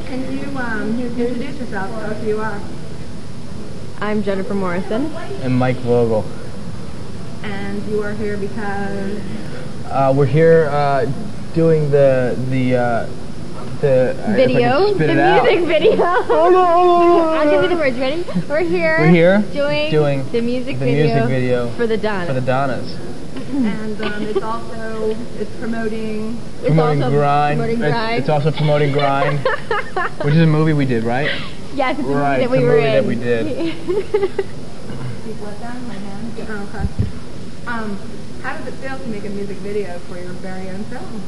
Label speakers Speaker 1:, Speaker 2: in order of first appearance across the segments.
Speaker 1: Can you introduce yourself, tell us who you are?
Speaker 2: I'm Jennifer Morrison.
Speaker 3: And Mike Vogel.
Speaker 1: And you are here because?
Speaker 3: We're here doing the
Speaker 2: video, the music video. I'll give you the words. Ready? We're here doing the music video for the Donnas.
Speaker 3: For the Donnas.
Speaker 1: And it's promoting.
Speaker 3: Grind. It's also promoting Grind, which is a movie we did, right?
Speaker 2: Yes, it's a movie
Speaker 3: that
Speaker 2: we were in.
Speaker 3: That we did.
Speaker 1: How does it feel to make a music video for your very own film?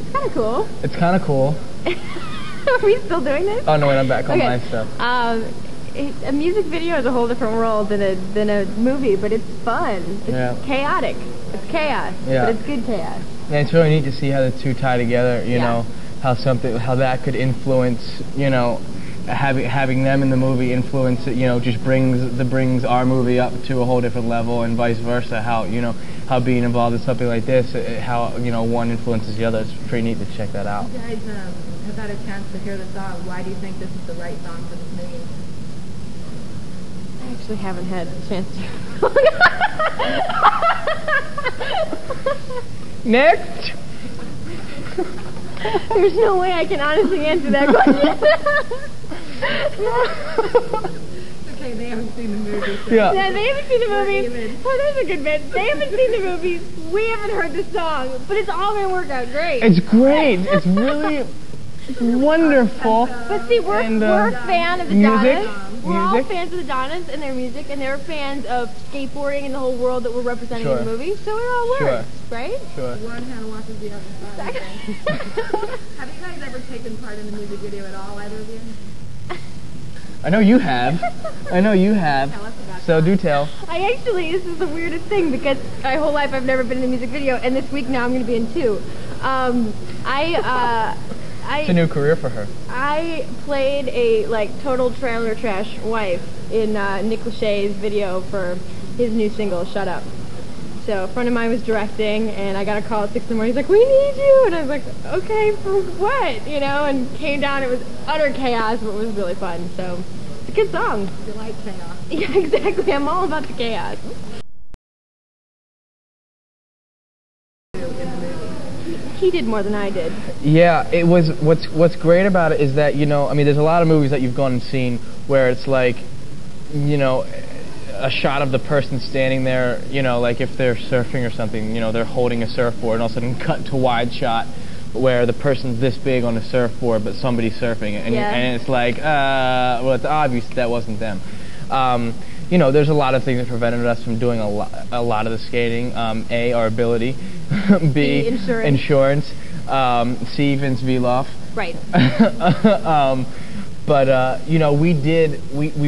Speaker 2: It's kind of cool.
Speaker 3: It's kind of cool.
Speaker 2: Are we still doing this?
Speaker 3: Oh no, wait, I'm back on my stuff.
Speaker 2: A music video is a whole different world than a movie, but it's fun. It's chaotic. It's chaos, but it's good chaos.
Speaker 3: Yeah, it's really neat to see how the two tie together. You know, how that could influence. You know, having them in the movie influence. You know, just brings our movie up to a whole different level, and vice versa. How being involved in something like this, how one influences the other. It's pretty neat to check that out.
Speaker 1: You guys have had a chance to hear the song. Why do you think this is the right song for this movie?
Speaker 2: I actually haven't had a chance to.
Speaker 3: Next!
Speaker 2: There's no way I can honestly answer that question.
Speaker 1: Okay, they haven't seen the movie. So.
Speaker 3: Yeah,
Speaker 2: they haven't seen the movie. Oh, that's a good bit. They haven't seen the movies. We haven't heard the song, but it's all going to work out great.
Speaker 3: It's great. It's really wonderful.
Speaker 2: But see, we're a fan of the Donnas. We're all fans of the Donnas and their music, and they're fans of skateboarding and the whole world that we're representing in the movie. So it all works, right?
Speaker 3: Sure.
Speaker 1: One hand washes the other side. Have you guys ever taken part in the music video at all, either of you?
Speaker 3: I know you have. I know you have.
Speaker 1: Tell us about
Speaker 3: so do tell.
Speaker 2: This is the weirdest thing because my whole life I've never been in a music video, and this week now I'm going to be in two.
Speaker 3: It's a new career for her.
Speaker 2: I played a total trailer trash wife in Nick Lachey's video for his new single, Shut Up. So a friend of mine was directing, and I got a call at 6 in the morning. He's like, "We need you," and I was like, "Okay, for what?" And came down. It was utter chaos, but it was really fun. So it's a good song.
Speaker 1: You like chaos?
Speaker 2: Yeah, exactly. I'm all about the chaos. He did more than I did.
Speaker 3: Yeah, it was. What's great about it is that there's a lot of movies that you've gone and seen where it's like, a shot of the person standing there, like if they're surfing or something, they're holding a surfboard, and all of a sudden cut to wide shot where the person's this big on a surfboard, but somebody's surfing it, and it's like, well, it's obvious that wasn't them. There's a lot of things that prevented us from doing a lot of the skating. A, our ability. B, insurance. C, Vince Viloff.
Speaker 2: Right.
Speaker 3: But we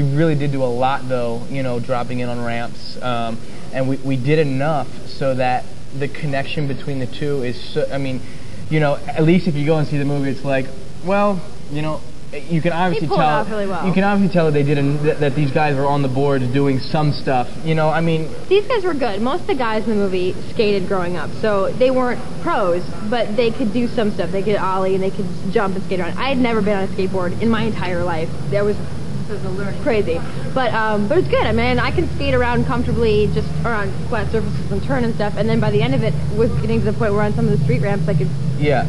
Speaker 3: really did do a lot though. Dropping in on ramps, and we did enough so that the connection between the two is. So, at least if you go and see the movie, it's like, well, you can obviously tell.
Speaker 2: Off really well.
Speaker 3: You can obviously tell that they did that these guys were on the boards doing some stuff.
Speaker 2: These guys were good. Most of the guys in the movie skated growing up, so they weren't pros, but they could do some stuff. They could ollie and they could jump and skate around. I had never been on a skateboard in my entire life. That was crazy, but it's good. I can skate around comfortably just around flat surfaces and turn and stuff. And then by the end of it, was getting to the point where on some of the street ramps I could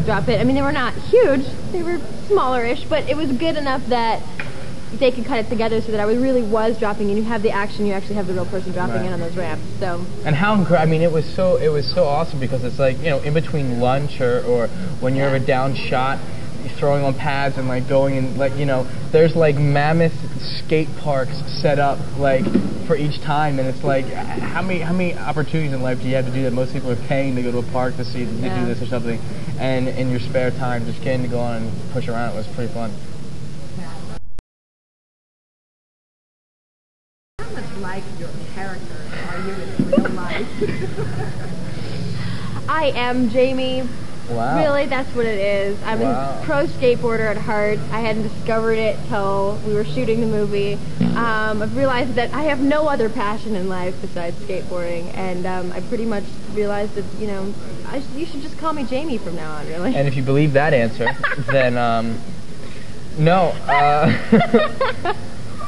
Speaker 2: drop it. They were not huge; they were smaller-ish, but it was good enough that they could cut it together so that I really was dropping. And you have the action; you actually have the real person dropping in on those ramps. So. And
Speaker 3: how it was so awesome because it's like in between lunch or when you're a down shot. Throwing on pads and going and there's mammoth skate parks set up for each time, and it's like how many opportunities in life do you have to do that? Most people are paying to go to a park to do this or something, and in your spare time just getting to go on and push around, it was pretty fun.
Speaker 1: How much like your character are you in real life?
Speaker 2: I am Jamie.
Speaker 3: Wow.
Speaker 2: Really, that's what it is. I'm a pro skateboarder at heart. I hadn't discovered it till we were shooting the movie. I've realized that I have no other passion in life besides skateboarding, and I pretty much realized that, you should just call me Jamie from now on, really.
Speaker 3: And if you believe that answer, then No.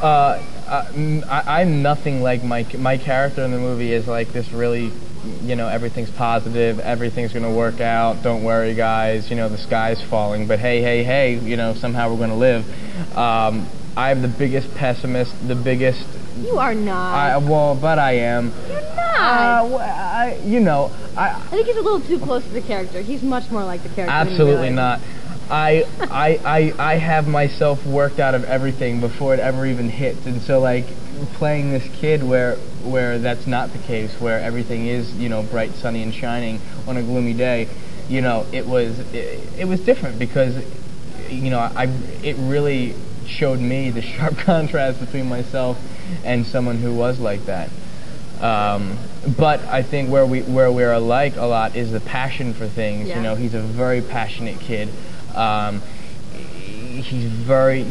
Speaker 3: I'm nothing like my character in the movie is like this really, everything's positive, everything's gonna work out, don't worry guys, the sky's falling, but hey, somehow we're gonna live. I'm the biggest pessimist, the biggest...
Speaker 2: You are not.
Speaker 3: But I am.
Speaker 2: You're not.
Speaker 3: I
Speaker 2: think he's a little too close to the character. He's much more like the character.
Speaker 3: Absolutely not. I have myself worked out of everything before it ever even hits, and so like playing this kid where that's not the case, where everything is bright, sunny, and shining on a gloomy day, it was different because it really showed me the sharp contrast between myself and someone who was like that. But I think where we're alike a lot is the passion for things.
Speaker 2: Yeah.
Speaker 3: He's a very passionate kid. He's very,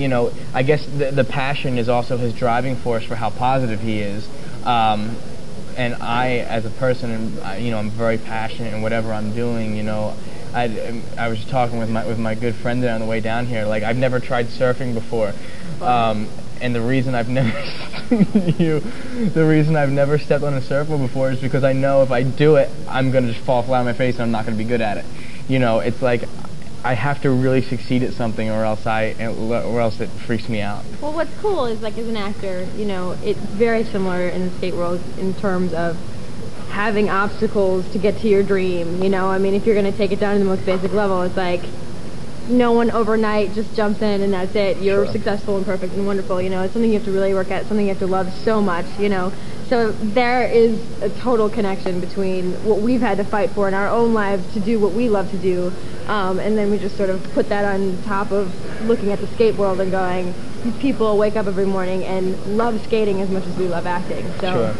Speaker 3: I guess the passion is also his driving force for how positive he is. And I, as a person, I'm very passionate in whatever I'm doing. I was talking with my good friend there on the way down here. Like, I've never tried surfing before. And the reason I've never stepped on a surfboard before is because I know if I do it, I'm going to just fall flat on my face and I'm not going to be good at it. It's like I have to really succeed at something or else it freaks me out.
Speaker 2: Well, what's cool is, like, as an actor, it's very similar in the skate world in terms of having obstacles to get to your dream. I mean, if you're going to take it down to the most basic level, it's like no one overnight just jumps in and that's it. You're successful and perfect and wonderful. It's something you have to really work at, something you have to love so much, So there is a total connection between what we've had to fight for in our own lives to do what we love to do, and then we just sort of put that on top of looking at the skate world and going, these people wake up every morning and love skating as much as we love acting. So.
Speaker 3: Sure.